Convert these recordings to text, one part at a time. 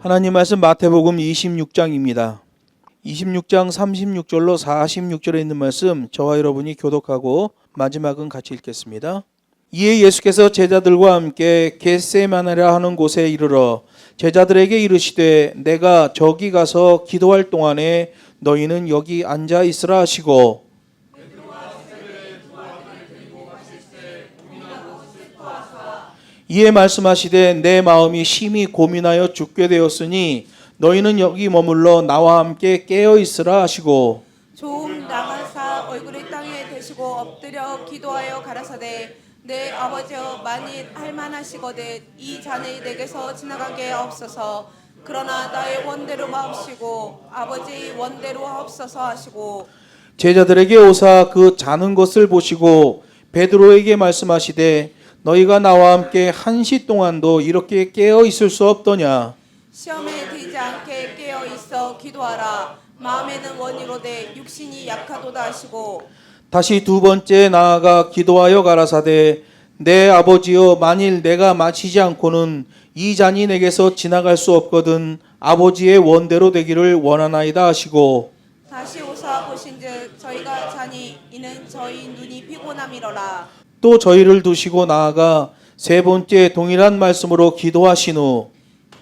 하나님 말씀 마태복음 26장입니다. 26장 36절로 46절에 있는 말씀 저와 여러분이 교독하고 마지막은 같이 읽겠습니다. 이에 예수께서 제자들과 함께 겟세마네라 하는 곳에 이르러 제자들에게 이르시되 내가 저기 가서 기도할 동안에 너희는 여기 앉아 있으라 하시고 이에 말씀하시되 내 마음이 심히 고민하여 죽게 되었으니 너희는 여기 머물러 나와 함께 깨어 있으라 하시고 좀 나가사 얼굴을 땅에 대시고 엎드려 기도하여 가라사대 내 아버지여 만일 할만하시거든 이 잔을 내게서 지나가게 하옵소서. 그러나 나의 원대로 마옵시고 아버지의 원대로 하옵소서 하시고 제자들에게 오사 그 자는 것을 보시고 베드로에게 말씀하시되 너희가 나와 함께 1시 동안도 이렇게 깨어 있을 수 없더냐. 시험에 들지 않게 깨어 있어 기도하라. 마음에는 원이로되 육신이 약하도다 하시고 다시 두 번째 나아가 기도하여 가라사대 내 아버지여 만일 내가 마시지 않고는 이 잔이 내게서 지나갈 수 없거든 아버지의 원대로 되기를 원하나이다 하시고 다시 오사 보신즉 저희가 자니 이는 저희 눈이 피곤함이로라. 또 저희를 두시고 나아가 세 번째 동일한 말씀으로 기도하신 후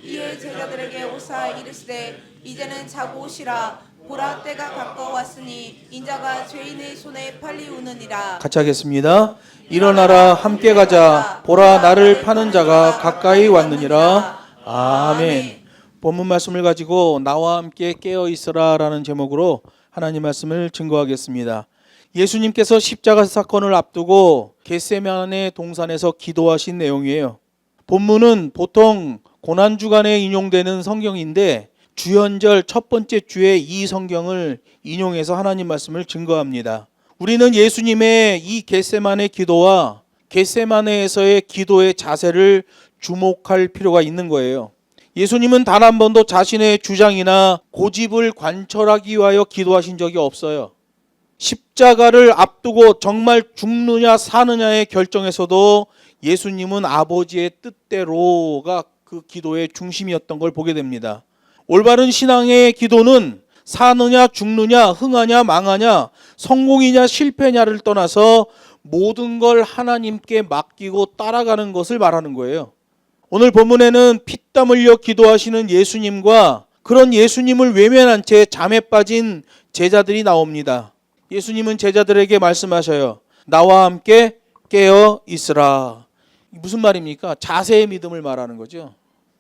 이에 제자들에게 오사 이르시되 이제는 자고 오시라. 보라 때가 가까웠으니 인자가 죄인의 손에 팔리우느니라. 같이 하겠습니다. 일어나라 함께 가자 보라 나를 파는 자가 가까이 왔느니라. 아멘. 본문 말씀을 가지고 나와 함께 깨어 있으라 라는 제목으로 하나님 말씀을 증거하겠습니다. 예수님께서 십자가 사건을 앞두고 겟세마네 동산에서 기도하신 내용이에요. 본문은 보통 고난주간에 인용되는 성경인데 주연절 첫 번째 주에 이 성경을 인용해서 하나님 말씀을 증거합니다. 우리는 예수님의 이 겟세마네 기도와 겟세마네에서의 기도의 자세를 주목할 필요가 있는 거예요. 예수님은 단 한 번도 자신의 주장이나 고집을 관철하기 위하여 기도하신 적이 없어요. 십자가를 앞두고 정말 죽느냐 사느냐의 결정에서도 예수님은 아버지의 뜻대로가 그 기도의 중심이었던 걸 보게 됩니다. 올바른 신앙의 기도는 사느냐 죽느냐 흥하냐 망하냐 성공이냐 실패냐를 떠나서 모든 걸 하나님께 맡기고 따라가는 것을 말하는 거예요. 오늘 본문에는 피땀 흘려 기도하시는 예수님과 그런 예수님을 외면한 채 잠에 빠진 제자들이 나옵니다. 예수님은 제자들에게 말씀하셔요. 나와 함께 깨어 있으라. 무슨 말입니까? 자세의 믿음을 말하는 거죠.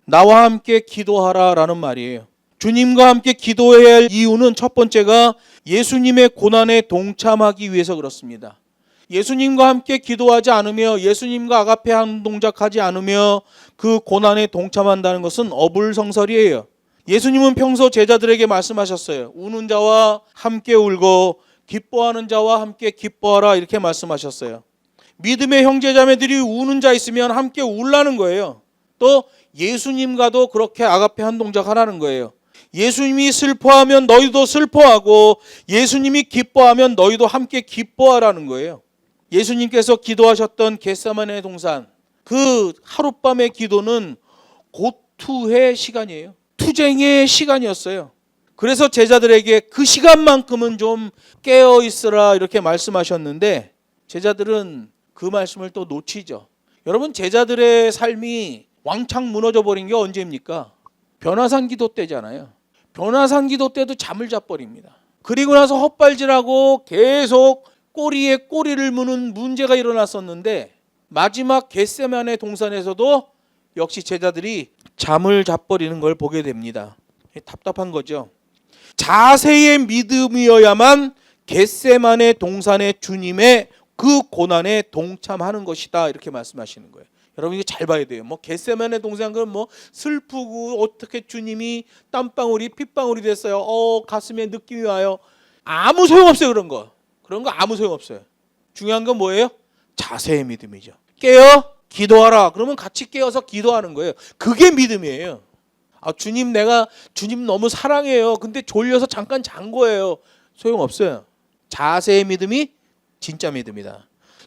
나와 함께 기도하라 라는 말이에요. 주님과 함께 기도해야 할 이유는 첫 번째가 예수님의 고난에 동참하기 위해서 그렇습니다. 예수님과 함께 기도하지 않으며 예수님과 아가페 한 동작하지 않으며 그 고난에 동참한다는 것은 어불성설이에요. 예수님은 평소 제자들에게 말씀하셨어요. 우는 자와 함께 울고 기뻐하는 자와 함께 기뻐하라 이렇게 말씀하셨어요. 믿음의 형제자매들이 우는 자 있으면 함께 울라는 거예요. 또 예수님과도 그렇게 아가페 한 동작하라는 거예요. 예수님이 슬퍼하면 너희도 슬퍼하고 예수님이 기뻐하면 너희도 함께 기뻐하라는 거예요. 예수님께서 기도하셨던 겟세마네 동산 그 하룻밤의 기도는 고투의 시간이에요. 투쟁의 시간이었어요. 그래서 제자들에게 그 시간만큼은 좀 깨어 있으라 이렇게 말씀하셨는데 제자들은 그 말씀을 또 놓치죠. 여러분 제자들의 삶이 왕창 무너져 버린 게 언제입니까? 변화산 기도 때잖아요. 변화산 기도 때도 잠을 자버립니다. 그리고 나서 헛발질하고 계속 꼬리에 꼬리를 무는 문제가 일어났었는데 마지막 겟세마네 동산에서도 역시 제자들이 잠을 자버리는 걸 보게 됩니다. 답답한 거죠. 자세의 믿음이어야만 겟세마네 동산의 주님의 그 고난에 동참하는 것이다 이렇게 말씀하시는 거예요. 여러분 이거 잘 봐야 돼요. 뭐 겟세마네 동산 그건 뭐 슬프고 어떻게 주님이 땀방울이 핏방울이 됐어요. 가슴에 느낌이 와요. 아무 소용없어요 그런 거. 그런 거 아무 소용없어요. 중요한 건 뭐예요? 자세의 믿음이죠. 깨어 기도하라. 그러면 같이 깨어서 기도하는 거예요. 그게 믿음이에요. 주님 내가 주님 너무 사랑해요. 근데 졸려서 잠깐 잔 거예요. 소용없어요. 자세의 믿음이 진짜 믿음이다.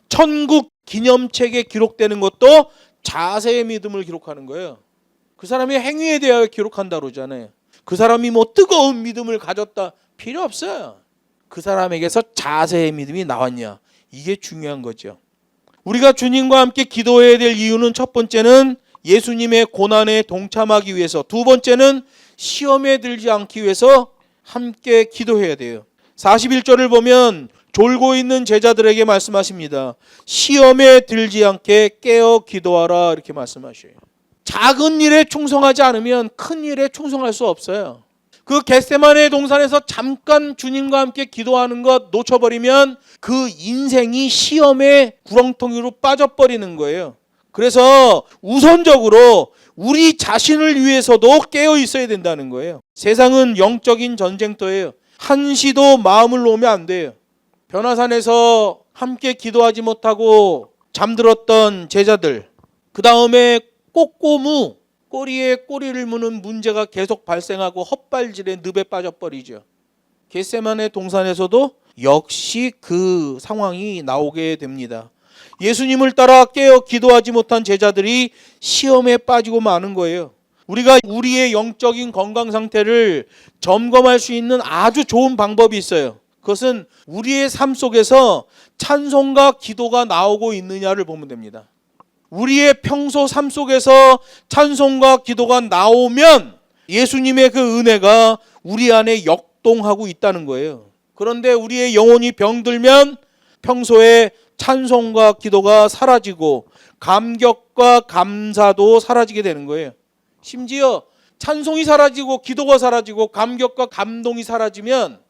천국 기념책에 기록되는 것도 자세의 믿음을 기록하는 거예요. 그 사람의 행위에 대하여 기록한다 그러잖아요. 그 사람이 뭐 뜨거운 믿음을 가졌다 필요 없어요. 그 사람에게서 자세의 믿음이 나왔냐, 이게 중요한 거죠. 우리가 주님과 함께 기도해야 될 이유는 첫 번째는 예수님의 고난에 동참하기 위해서, 두 번째는 시험에 들지 않기 위해서 함께 기도해야 돼요. 41절을 보면 졸고 있는 제자들에게 말씀하십니다. 시험에 들지 않게 깨어 기도하라, 이렇게 말씀하셔요. 작은 일에 충성하지 않으면 큰 일에 충성할 수 없어요. 그 겟세마네 동산에서 잠깐 주님과 함께 기도하는 것 놓쳐버리면 그 인생이 시험의 구렁텅이로 빠져버리는 거예요. 그래서 우선적으로 우리 자신을 위해서도 깨어 있어야 된다는 거예요. 세상은 영적인 전쟁터예요. 한시도 마음을 놓으면 안 돼요. 변화산에서 함께 기도하지 못하고 잠들었던 제자들, 그 다음에 꼬꼬무, 꼬리에 꼬리를 무는 문제가 계속 발생하고 헛발질에 늪에 빠져버리죠. 겟세마네 동산에서도 역시 그 상황이 나오게 됩니다. 예수님을 따라 깨어 기도하지 못한 제자들이 시험에 빠지고 마는 거예요. 우리가 우리의 영적인 건강 상태를 점검할 수 있는 아주 좋은 방법이 있어요. 그것은 우리의 삶 속에서 찬송과 기도가 나오고 있느냐를 보면 됩니다. 우리의 평소 삶 속에서 찬송과 기도가 나오면 예수님의 그 은혜가 우리 안에 역동하고 있다는 거예요. 그런데 우리의 영혼이 병들면 평소에 찬송과 기도가 사라지고 감격과 감사도 사라지게 되는 거예요. 심지어 찬송이 사라지고 기도가 사라지고 감격과 감동이 사라지면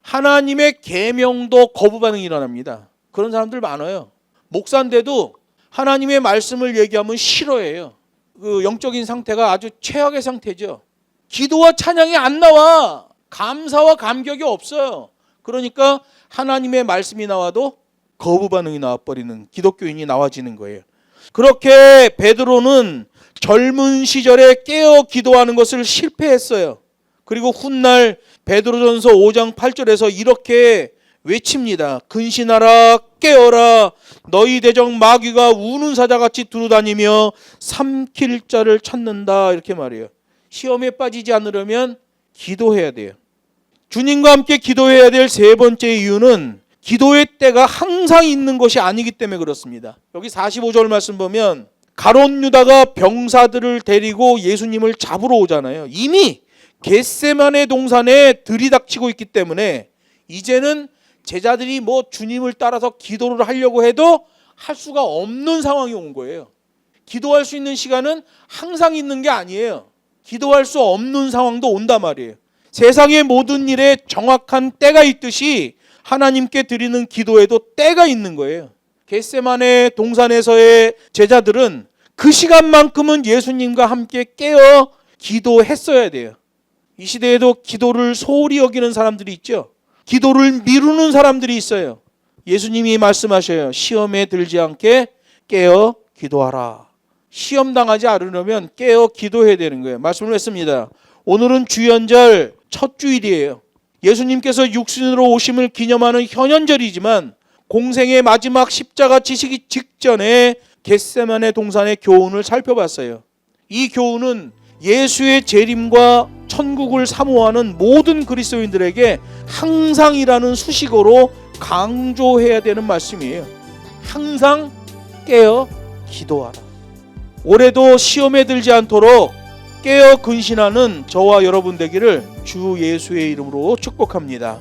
하나님의 계명도 거부 반응이 일어납니다. 그런 사람들 많아요. 목사인데도 하나님의 말씀을 얘기하면 싫어해요. 그 영적인 상태가 아주 최악의 상태죠. 기도와 찬양이 안 나와. 감사와 감격이 없어요. 그러니까 하나님의 말씀이 나와도 거부 반응이 나와버리는 기독교인이 나와지는 거예요. 그렇게 베드로는 젊은 시절에 깨어 기도하는 것을 실패했어요. 그리고 훗날 베드로전서 5장 8절에서 이렇게 외칩니다. 근신하라, 깨어라, 너희 대적 마귀가 우는 사자같이 두루다니며 삼킬 자를 찾는다, 이렇게 말해요. 시험에 빠지지 않으려면 기도해야 돼요. 주님과 함께 기도해야 될 세 번째 이유는 기도의 때가 항상 있는 것이 아니기 때문에 그렇습니다. 여기 45절 말씀 보면 가롯 유다가 병사들을 데리고 예수님을 잡으러 오잖아요. 이미 겟세마네 동산에 들이닥치고 있기 때문에 이제는 제자들이 뭐 주님을 따라서 기도를 하려고 해도 할 수가 없는 상황이 온 거예요. 기도할 수 있는 시간은 항상 있는 게 아니에요. 기도할 수 없는 상황도 온단 말이에요. 세상의 모든 일에 정확한 때가 있듯이 하나님께 드리는 기도에도 때가 있는 거예요. 겟세마네 동산에서의 제자들은 그 시간만큼은 예수님과 함께 깨어 기도했어야 돼요. 이 시대에도 기도를 소홀히 여기는 사람들이 있죠. 기도를 미루는 사람들이 있어요. 예수님이 말씀하셔요. 시험에 들지 않게 깨어 기도하라. 시험 당하지 않으려면 깨어 기도해야 되는 거예요. 말씀을 했습니다. 오늘은 주연절 첫 주일이에요. 예수님께서 육신으로 오심을 기념하는 현현절이지만 공생의 마지막 십자가 지시기 직전에 겟세마네 동산의 교훈을 살펴봤어요. 이 교훈은 예수의 재림과 천국을 사모하는 모든 그리스도인들에게 항상이라는 수식어로 강조해야 되는 말씀이에요. 항상 깨어 기도하라. 올해도 시험에 들지 않도록 깨어 근신하는 저와 여러분 되기를 주 예수의 이름으로 축복합니다.